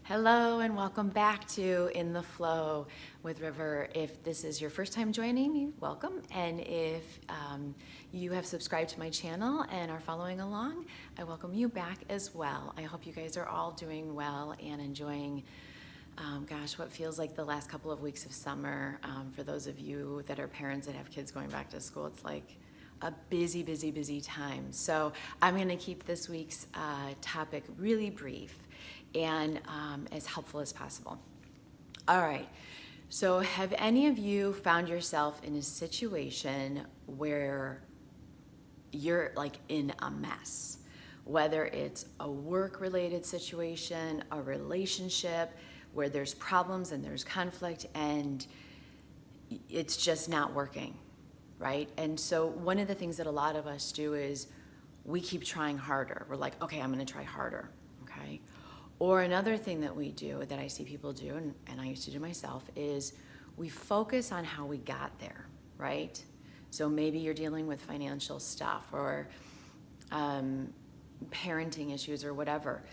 Hello and welcome back to In the Flow with River. If this is your first time joining me, welcome. And if you have subscribed to my channel and are following along, I welcome you back as well. I hope you guys are all doing well and enjoying, what feels like the last couple of weeks of summer. For those of you that are parents that have kids going back to school, it's like a busy time. So I'm going to keep this week's topic really brief and as helpful as possible. All right, so have any of you found yourself in a situation where you're like in a mess? Whether it's a work-related situation, a relationship where there's problems and there's conflict and it's just not working, right? And so one of the things that a lot of us do is we keep trying harder. We're like, okay, I'm gonna try harder, okay? Or another thing that we do, that I see people do, and I used to do myself, is we focus on how we got there, right? So maybe you're dealing with financial stuff or parenting issues or whatever.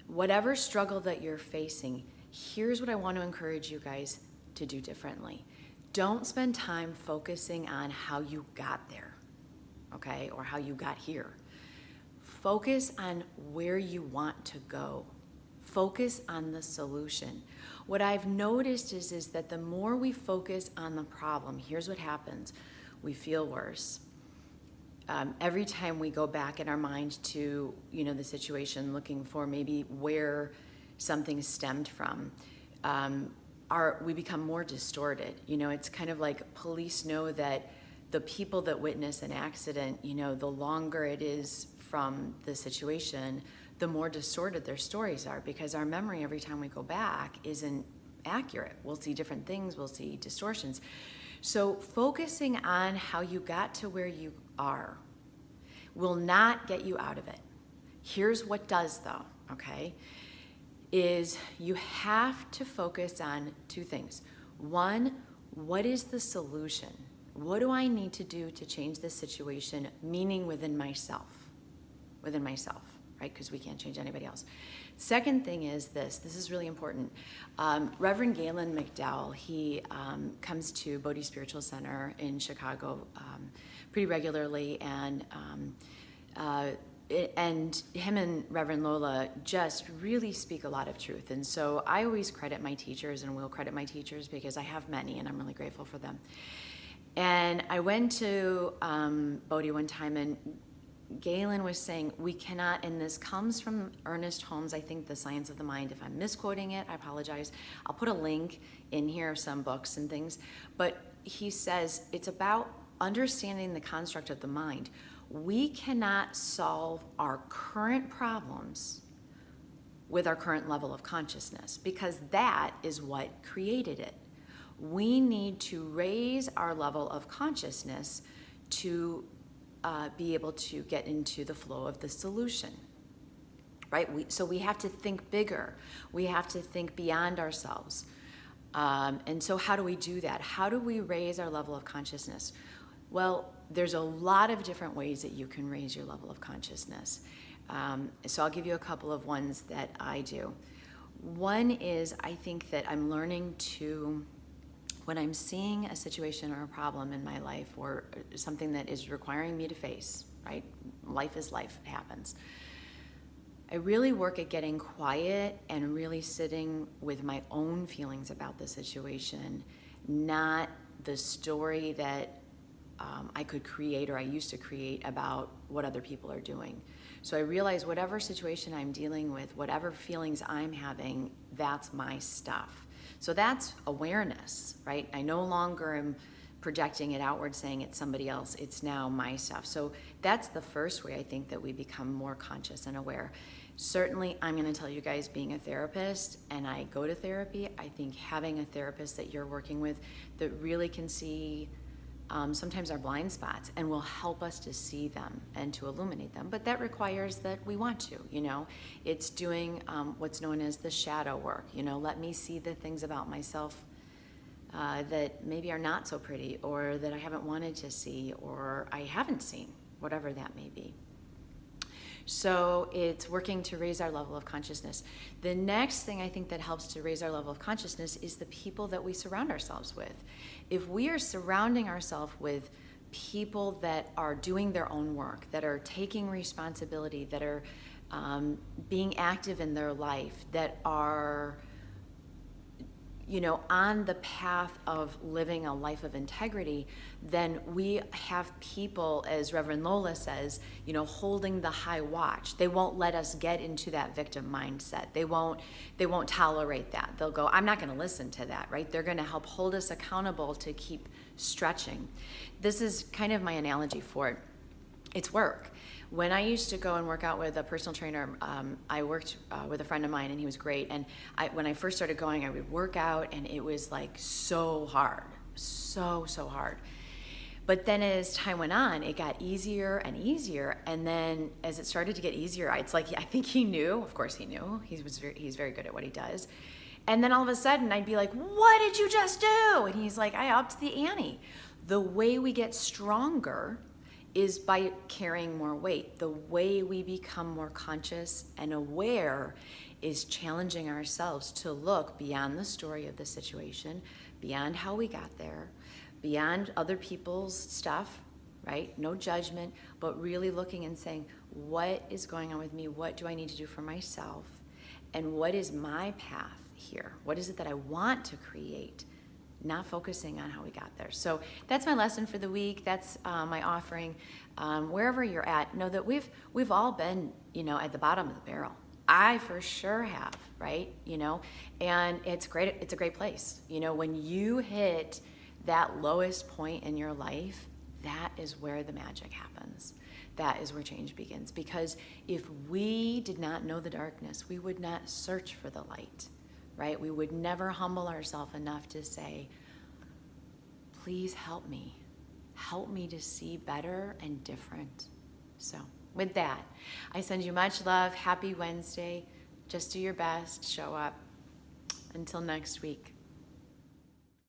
Whatever struggle that you're facing, here's what I want to encourage you guys to do differently. Don't spend time focusing on how you got there, okay, or how you got here. Focus on where you want to go. Focus on the solution. What I've noticed is that the more we focus on the problem, here's what happens. We feel worse. Every time we go back in our mind to, the situation, looking for maybe where something stemmed from, we become more distorted. It's kind of like police know that the people that witness an accident, the longer it is from the situation, the more distorted their stories are, because our memory every time we go back isn't accurate. We'll see different things, we'll see distortions. So focusing on how you got to where you are will not get you out of it. Here's what does though, okay, is you have to focus on two things. One, what is the solution? What do I need to do to change this situation, meaning within myself, right? Because we can't change anybody else. Second thing is this is really important. Reverend Galen McDowell, he comes to Bodhi Spiritual Center in Chicago pretty regularly, and him and Reverend Lola just really speak a lot of truth. And so I always credit my teachers, and will credit my teachers because I have many and I'm really grateful for them. And I went to Bodhi one time, and Galen was saying, we cannot, and this comes from Ernest Holmes, I think, The Science of the Mind. If I'm misquoting it, I apologize. I'll put a link in here of some books and things. But he says it's about understanding the construct of the mind. We cannot solve our current problems with our current level of consciousness, because that is what created it. We need to raise our level of consciousness to be able to get into the flow of the solution, right? So we have to think bigger. We have to think beyond ourselves. And so how do we do that? How do we raise our level of consciousness? Well, there's a lot of different ways that you can raise your level of consciousness. So I'll give you a couple of ones that I do. One is, I think that I'm learning to, when I'm seeing a situation or a problem in my life or something that is requiring me to face, right? Life is life, it happens. I really work at getting quiet and really sitting with my own feelings about the situation, not the story that I could create or I used to create about what other people are doing. So I realize whatever situation I'm dealing with, whatever feelings I'm having, that's my stuff. So that's awareness, right? I no longer am projecting it outward saying it's somebody else, it's now my stuff. So that's the first way I think that we become more conscious and aware. Certainly, I'm gonna tell you guys, being a therapist, and I go to therapy, I think having a therapist that you're working with that really can see sometimes our blind spots and will help us to see them and to illuminate them. But that requires that we want to, It's doing what's known as the shadow work, let me see the things about myself that maybe are not so pretty, or that I haven't wanted to see, or I haven't seen, whatever that may be. So it's working to raise our level of consciousness. The next thing I think that helps to raise our level of consciousness is the people that we surround ourselves with. If we are surrounding ourselves with people that are doing their own work, that are taking responsibility, that are being active in their life, that are on the path of living a life of integrity, then we have people, as Reverend Lola says, holding the high watch. They won't let us get into that victim mindset. They won't tolerate that. They'll go, I'm not going to listen to that, right? They're going to help hold us accountable to keep stretching. This is kind of my analogy for it. It's work. When I used to go and work out with a personal trainer, I worked with a friend of mine, and he was great. And when I first started going, I would work out, and it was like so hard, so hard. But then as time went on, it got easier and easier. And then as it started to get easier, it's like, I think he knew. Of course he knew. He's very good at what he does. And then all of a sudden, I'd be like, what did you just do? And he's like, I upped the ante. The way we get stronger is by carrying more weight. The way we become more conscious and aware is challenging ourselves to look beyond the story of the situation, beyond how we got there, beyond other people's stuff, right? No judgment, but really looking and saying, what is going on with me? What do I need to do for myself? And what is my path here? What is it that I want to create? Not focusing on how we got there. So that's my lesson for the week. That's my offering. Wherever you're at, know that we've all been, at the bottom of the barrel. I for sure have, right? And it's great. It's a great place. When you hit that lowest point in your life, that is where the magic happens. That is where change begins. Because if we did not know the darkness, we would not search for the light. Right? We would never humble ourselves enough to say, please help me. Help me to see better and different. So with that, I send you much love. Happy Wednesday. Just do your best. Show up. Until next week.